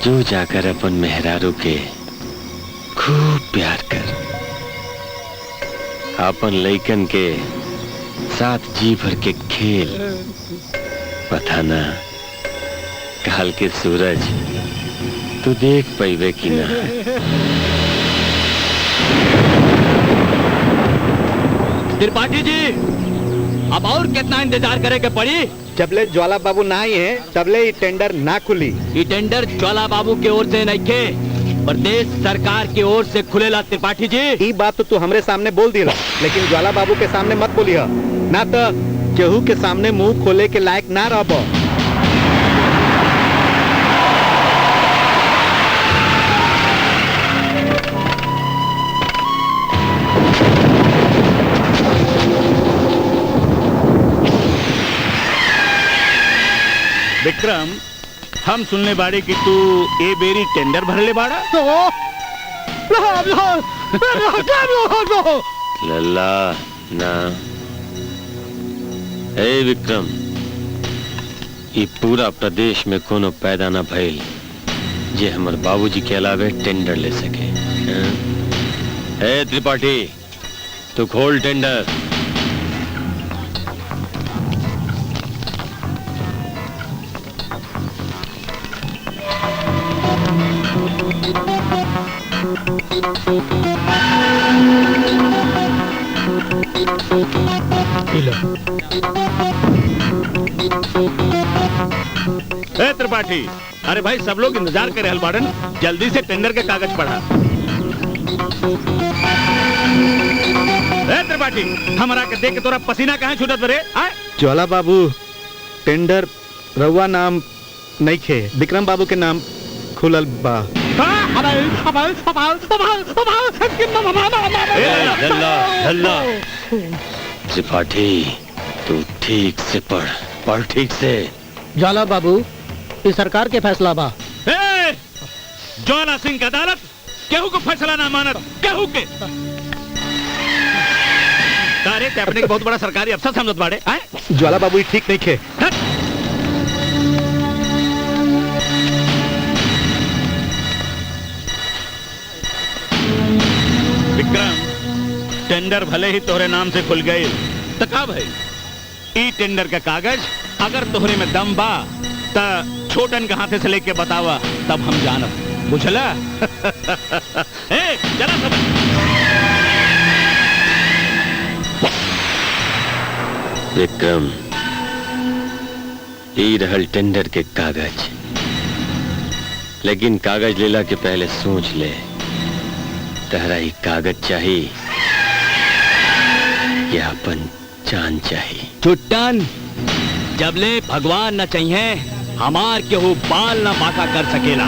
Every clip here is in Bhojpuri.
जो जाकर अपन मेहरारू के खूब प्यार कर, अपन लइकन के साथ जी भर के खेल। पता ना काल के सूरज तू देख पैबे कि ना। त्रिपाठी जी, अब और कितना इंतजार करे के पड़ी? जबले ज्वाला बाबू ना आए हैं तबले ये टेंडर ना खुली। ये टेंडर ज्वाला बाबू की ओर से नहीं थे, प्रदेश सरकार की ओर से खुलेला। त्रिपाठी जी, ये बात तो तू हमरे सामने बोल दिला, लेकिन ज्वाला बाबू के सामने मत बोली है, ना तो केहू के सामने मुंह खोले के लायक ना रह। विक्रम, हम सुनने बाड़े कि तू ए बेरी टेंडर भरले बाड़ा। लल्ला ना। ए विक्रम, ये पूरा प्रदेश में कोनो पैदा ना भइल जे हमर बाबूजी के अलावे टेंडर ले सके। ए त्रिपाठी, तू खोल टेंडर। त्रिपाठी, अरे भाई सब लोग इंतजार कर रहे बाड़न, जल्दी से टेंडर के कागज पढ़ा। त्रिपाठी, हमारा के देख के तोरा पसीना कहाँ छूटत बरे? ज्वाला बाबू, टेंडर रउआ नाम नहीं खे, विक्रम बाबू के नाम खुलल बा। त्रिपाठी, तू ठीक से पढ़, पढ़ ठीक से। ज्वाला बाबू, ये सरकार के फैसला बा। ज्वाला सिंह की अदालत केहू को फैसला ना मानत, केहू के। तारे ते अपने बहुत बड़ा सरकारी अफसर समझत बाड़े। ज्वाला बाबू ये ठीक नहीं खे। विक्रम, टेंडर भले ही तोहरे नाम से खुल गए, तो का भाई ई टेंडर का कागज अगर तोहरे में दम बा त छोटन के हाथे से लेके बतावा, तब हम जानब। बुझला? जरा सब विक्रम, ई रहल टेंडर के कागज, लेकिन कागज लेला के पहले सोच ले, तहरा ही कागज चाहिए या अपन जान चाहिए? छुट्टन, जबले भगवान न चाहिए हमार केहू बाल न बाका कर सकेला।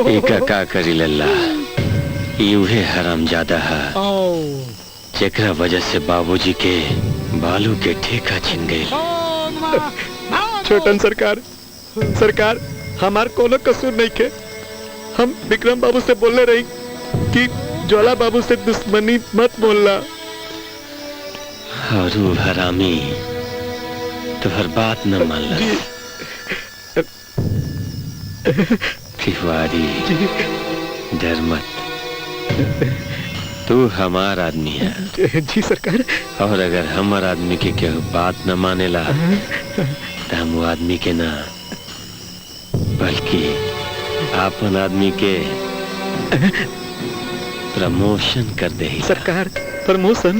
एका का करी लल्ला यूहे हरामजादा है जेकरा वजह से बाबूजी के बालू के ठेका छिन गए। छोटन सरकार, सरकार हमार कोनो कसूर नहीं के। हम विक्रम बाबू से बोलने रही कि ज्वाला बाबू से दुश्मनी मत बोलना। और वो हरामी तो हर बात न मान ला। तिवारी डर मत, तू हमार आदमी है। जी सरकार। और अगर हमार आदमी के क्या बात न मानेला तो हम वो आदमी के ना बल्कि आपन आदमी के प्रमोशन कर दे। सरकार प्रमोशन?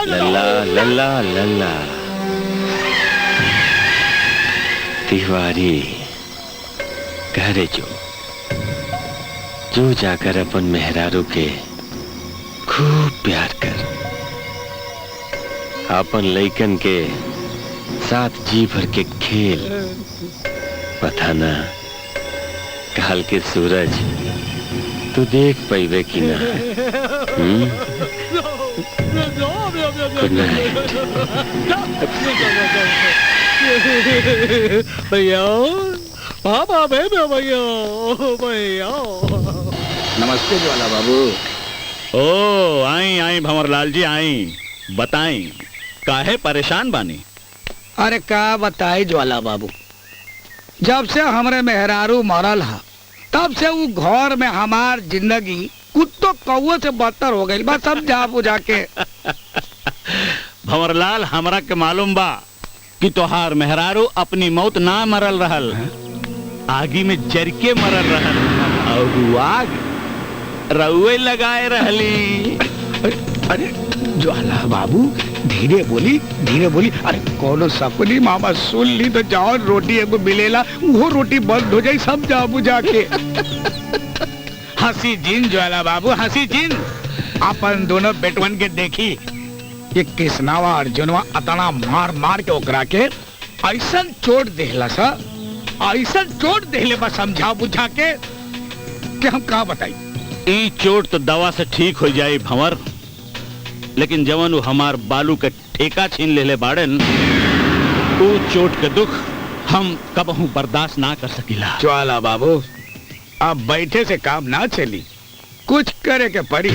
लल्ला लल्ला लल्ला तिवारी घरे जो जाकर अपन मेहरारू के खूब प्यार कर, अपन लइकन के साथ जी भर के खेल। पता ना काल के सूरज तू देख पैबे की ना। गुड नाइट भैया, पापा भैया भैया। नमस्ते ज्वाला बाबू। ओ आई आई भंवरलाल जी आई, बताई काहे परेशान बानी? अरे का बताई ज्वाला बाबू, जब से हमरे मेहरारू मरल हा तब से वो घर में हमार जिंदगी कुत्तो कौओ से बदतर हो गई। बस समझा बुझा के। भंवरलाल हमरा के मालूम बा कि तोहार मेहरारू अपनी मौत ना मरल रहल, आगी में जर के मरल रहल और वो आग रउए लगाए रहली। अरे ज्वाला बाबू धीरे बोली, धीरे बोली। अरे कोनो सपनी मामा सुन ली तो जाओ रोटी एगो मिलेला, वो रोटी बंद हो जाई। समझा बुझा के। हंसी जिन ज्वाला बाबू, हंसी जिन। अपन दोनों बेटवन के देखी ये कृष्णावा अर्जुनवा अतना मार मार के ओकरा के ऐसा चोट देहला सा, ऐसा चोट देहले बा समझा बुझा के कि हम कहा बताई। ई चोट तो दवा से ठीक हो जाए भंवर, लेकिन जवन वो हमार बालू के ठेका छीन ले बाड़न, वो चोट के दुख हम कबहू बर्दाश्त ना कर सकीला। ज्वाला बाबू अब बैठे से काम ना चली, कुछ करे के पड़ी,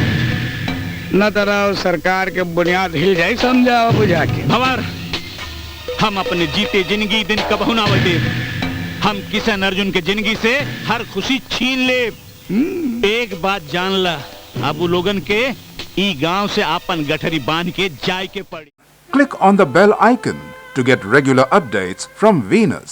न तरह सरकार के बुनियाद हिल जाए। समझाओ बुझा के। भंवर, हम अपने जीते जिंदगी दिन कबहू ना बदे। हम किशन अर्जुन के जिंदगी से हर खुशी छीन ले। एक बात जान ला, अब वो लोगन के ई गांव से आपन गठरी बांध के जाए के पड़ी। Click on the bell icon to get regular updates from Venus.